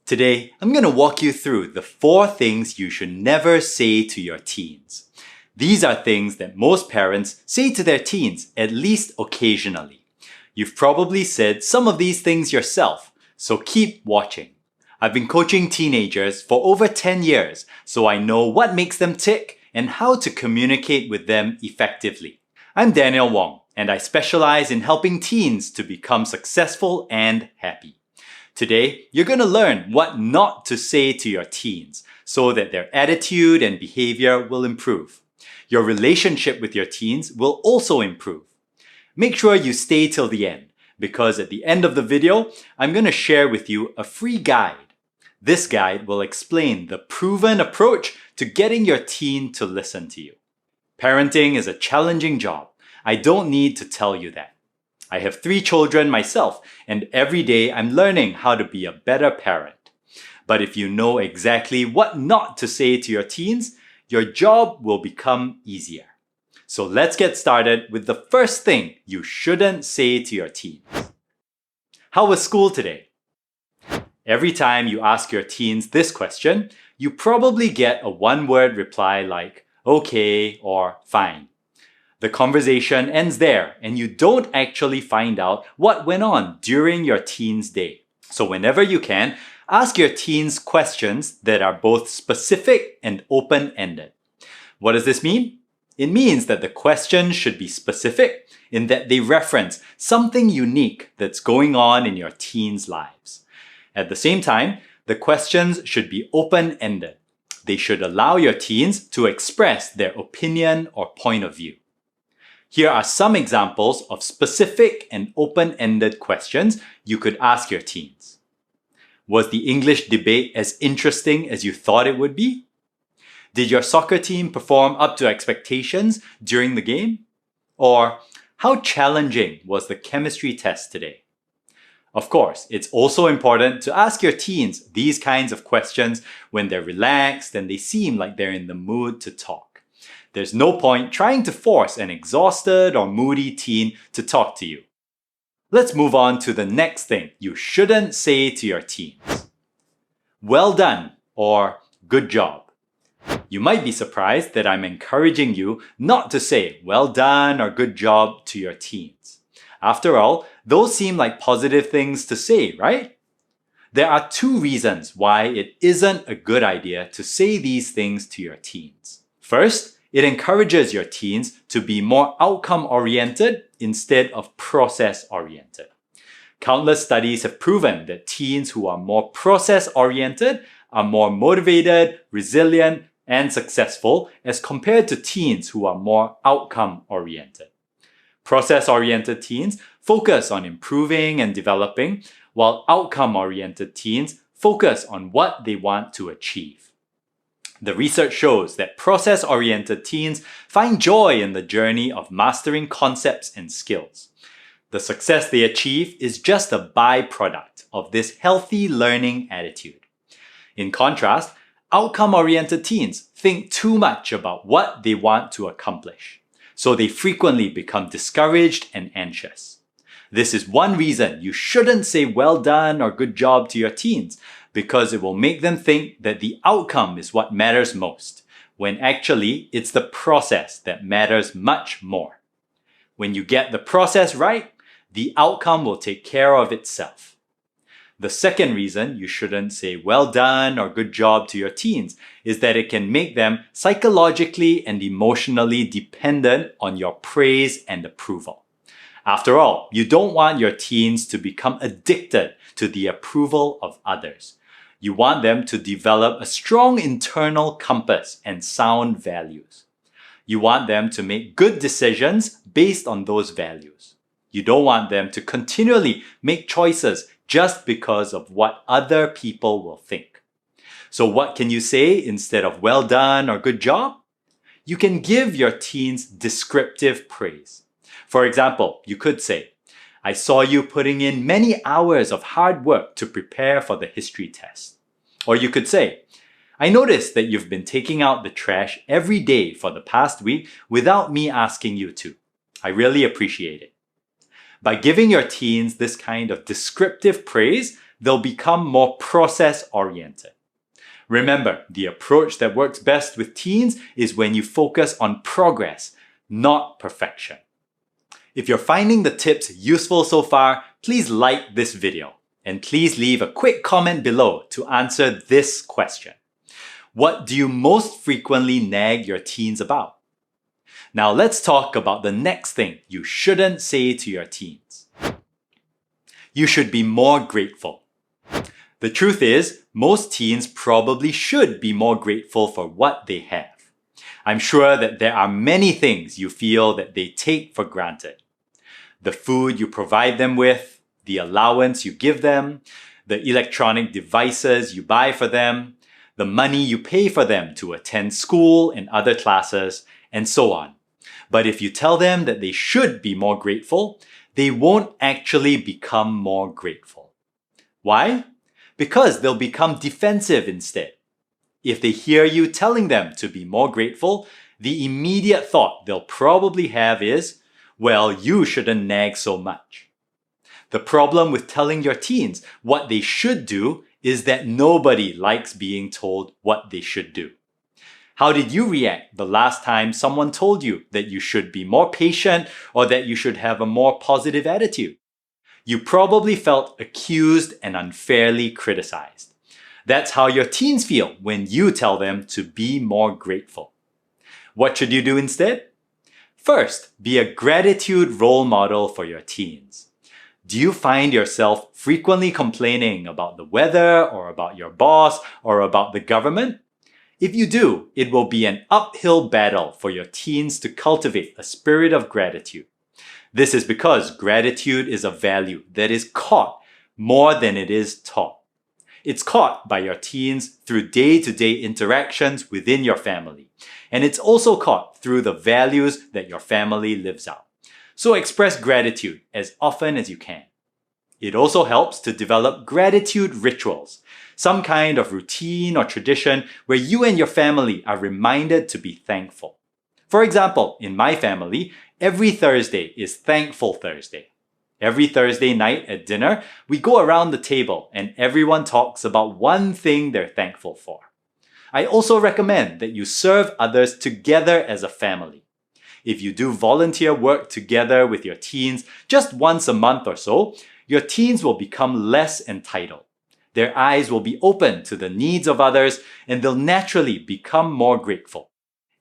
Today, I'm going to walk you through the 4 things you should never say to your teens. These are things that most parents say to their teens at least occasionally. You've probably said some of these things yourself, so keep watching. I've been coaching teenagers for over 10 years, so I know what makes them tick and how to communicate with them effectively. I'm Daniel Wong, and I specialize in helping teens to become successful and happy. Today, you're going to learn what not to say to your teens so that their attitude and behavior will improve. Your relationship with your teens will also improve. Make sure you stay till the end, because at the end of the video, I'm going to share with you a free guide. This guide will explain the proven approach to getting your teen to listen to you. Parenting is a challenging job. I don't need to tell you that. I have 3 children myself, and every day I'm learning how to be a better parent. But if you know exactly what not to say to your teens, your job will become easier. So let's get started with the first thing you shouldn't say to your teens. How was school today? Every time you ask your teens this question, you probably get a one-word reply like, okay or fine. The conversation ends there, and you don't actually find out what went on during your teen's day. So whenever you can, ask your teens questions that are both specific and open-ended. What does this mean? It means that the questions should be specific in that they reference something unique that's going on in your teens' lives. At the same time, the questions should be open-ended. They should allow your teens to express their opinion or point of view. Here are some examples of specific and open-ended questions you could ask your teens. Was the English debate as interesting as you thought it would be? Did your soccer team perform up to expectations during the game? Or how challenging was the chemistry test today? Of course, it's also important to ask your teens these kinds of questions when they're relaxed and they seem like they're in the mood to talk. There's no point trying to force an exhausted or moody teen to talk to you. Let's move on to the next thing you shouldn't say to your teens. Well done or good job. You might be surprised that I'm encouraging you not to say well done or good job to your teens. After all, those seem like positive things to say, right? There are 2 reasons why it isn't a good idea to say these things to your teens. First, it encourages your teens to be more outcome-oriented instead of process-oriented. Countless studies have proven that teens who are more process-oriented are more motivated, resilient, and successful as compared to teens who are more outcome-oriented. Process-oriented teens focus on improving and developing, while outcome-oriented teens focus on what they want to achieve. The research shows that process-oriented teens find joy in the journey of mastering concepts and skills. The success they achieve is just a byproduct of this healthy learning attitude. In contrast, outcome-oriented teens think too much about what they want to accomplish, so they frequently become discouraged and anxious. This is one reason you shouldn't say well done or good job to your teens, because it will make them think that the outcome is what matters most, when actually it's the process that matters much more. When you get the process right, the outcome will take care of itself. The second reason you shouldn't say well done or good job to your teens is that it can make them psychologically and emotionally dependent on your praise and approval. After all, you don't want your teens to become addicted to the approval of others. You want them to develop a strong internal compass and sound values. You want them to make good decisions based on those values. You don't want them to continually make choices just because of what other people will think. So what can you say instead of well done or good job? You can give your teens descriptive praise. For example, you could say, I saw you putting in many hours of hard work to prepare for the history test. Or you could say, I noticed that you've been taking out the trash every day for the past week without me asking you to. I really appreciate it. By giving your teens this kind of descriptive praise, they'll become more process-oriented. Remember, the approach that works best with teens is when you focus on progress, not perfection. If you're finding the tips useful so far, please like this video. And please leave a quick comment below to answer this question. What do you most frequently nag your teens about? Now let's talk about the next thing you shouldn't say to your teens. You should be more grateful. The truth is, most teens probably should be more grateful for what they have. I'm sure that there are many things you feel that they take for granted. The food you provide them with, the allowance you give them, the electronic devices you buy for them, the money you pay for them to attend school and other classes, and so on. But if you tell them that they should be more grateful, they won't actually become more grateful. Why? Because they'll become defensive instead. If they hear you telling them to be more grateful, the immediate thought they'll probably have is, well, you shouldn't nag so much. The problem with telling your teens what they should do is that nobody likes being told what they should do. How did you react the last time someone told you that you should be more patient or that you should have a more positive attitude? You probably felt accused and unfairly criticized. That's how your teens feel when you tell them to be more grateful. What should you do instead? First, be a gratitude role model for your teens. Do you find yourself frequently complaining about the weather or about your boss or about the government? If you do, it will be an uphill battle for your teens to cultivate a spirit of gratitude. This is because gratitude is a value that is caught more than it is taught. It's caught by your teens through day-to-day interactions within your family, and it's also caught through the values that your family lives out. So express gratitude as often as you can. It also helps to develop gratitude rituals, some kind of routine or tradition where you and your family are reminded to be thankful. For example, in my family, every Thursday is Thankful Thursday. Every Thursday night at dinner, we go around the table and everyone talks about one thing they're thankful for. I also recommend that you serve others together as a family. If you do volunteer work together with your teens just once a month or so, your teens will become less entitled. Their eyes will be open to the needs of others and they'll naturally become more grateful,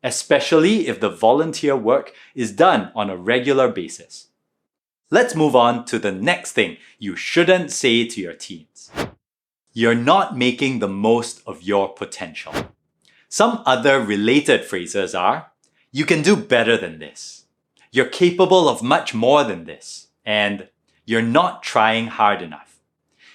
especially if the volunteer work is done on a regular basis. Let's move on to the next thing you shouldn't say to your teens. You're not making the most of your potential. Some other related phrases are, you can do better than this. You're capable of much more than this. And you're not trying hard enough.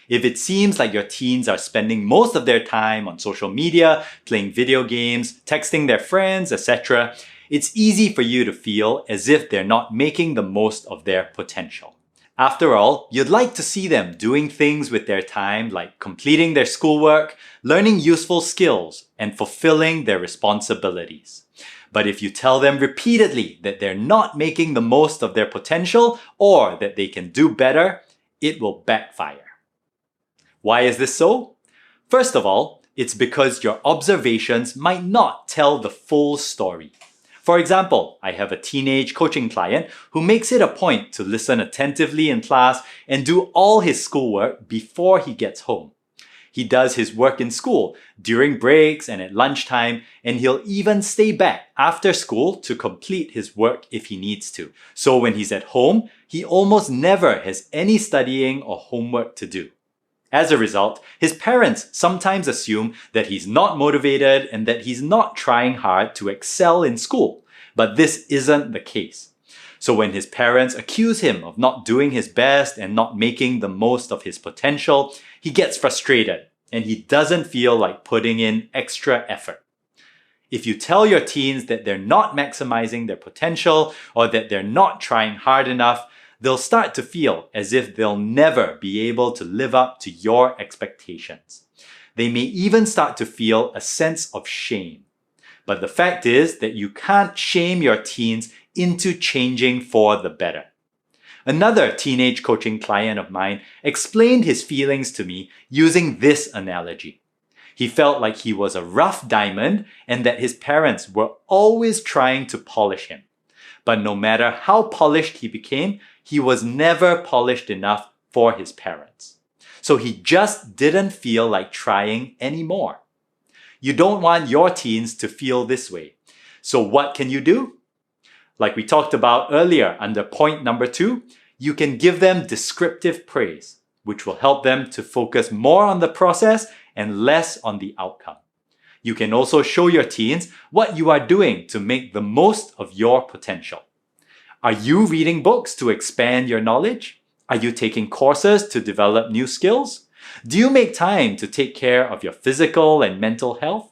If it seems like your teens are spending most of their time on social media, playing video games, texting their friends, etc., it's easy for you to feel as if they're not making the most of their potential. After all, you'd like to see them doing things with their time like completing their schoolwork, learning useful skills, and fulfilling their responsibilities. But if you tell them repeatedly that they're not making the most of their potential or that they can do better, it will backfire. Why is this so? First of all, it's because your observations might not tell the full story. For example, I have a teenage coaching client who makes it a point to listen attentively in class and do all his schoolwork before he gets home. He does his work in school, during breaks and at lunchtime, and he'll even stay back after school to complete his work if he needs to. So when he's at home, he almost never has any studying or homework to do. As a result, his parents sometimes assume that he's not motivated and that he's not trying hard to excel in school. But this isn't the case. So when his parents accuse him of not doing his best and not making the most of his potential, he gets frustrated and he doesn't feel like putting in extra effort. If you tell your teens that they're not maximizing their potential or that they're not trying hard enough, they'll start to feel as if they'll never be able to live up to your expectations. They may even start to feel a sense of shame. But the fact is that you can't shame your teens into changing for the better. Another teenage coaching client of mine explained his feelings to me using this analogy. He felt like he was a rough diamond and that his parents were always trying to polish him. But no matter how polished he became, he was never polished enough for his parents. So he just didn't feel like trying anymore. You don't want your teens to feel this way. So what can you do? Like we talked about earlier under point number 2, you can give them descriptive praise, which will help them to focus more on the process and less on the outcome. You can also show your teens what you are doing to make the most of your potential. Are you reading books to expand your knowledge? Are you taking courses to develop new skills? Do you make time to take care of your physical and mental health?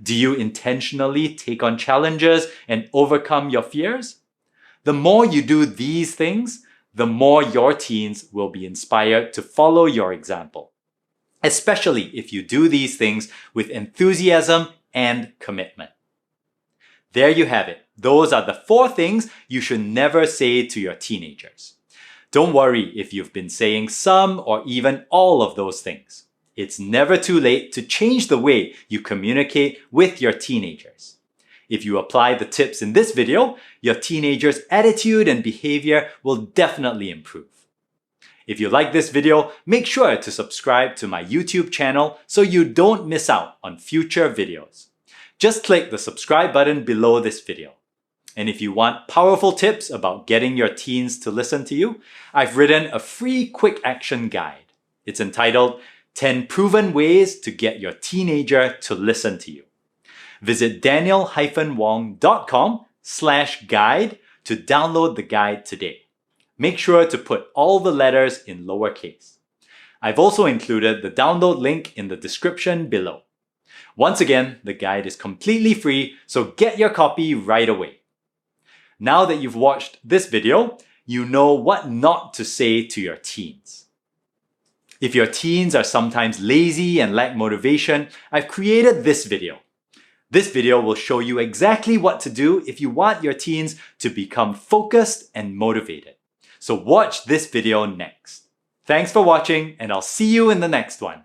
Do you intentionally take on challenges and overcome your fears? The more you do these things, the more your teens will be inspired to follow your example, especially if you do these things with enthusiasm and commitment. There you have it. Those are the 4 things you should never say to your teenagers. Don't worry if you've been saying some or even all of those things. It's never too late to change the way you communicate with your teenagers. If you apply the tips in this video, your teenager's attitude and behavior will definitely improve. If you like this video, make sure to subscribe to my YouTube channel so you don't miss out on future videos. Just click the subscribe button below this video. And if you want powerful tips about getting your teens to listen to you, I've written a free quick action guide. It's entitled 10 Proven Ways to Get Your Teenager to Listen to You. Visit daniel-wong.com/guide to download the guide today. Make sure to put all the letters in lowercase. I've also included the download link in the description below. Once again, the guide is completely free, so get your copy right away. Now that you've watched this video, you know what not to say to your teens. If your teens are sometimes lazy and lack motivation, I've created this video. This video will show you exactly what to do if you want your teens to become focused and motivated. So watch this video next. Thanks for watching, and I'll see you in the next one.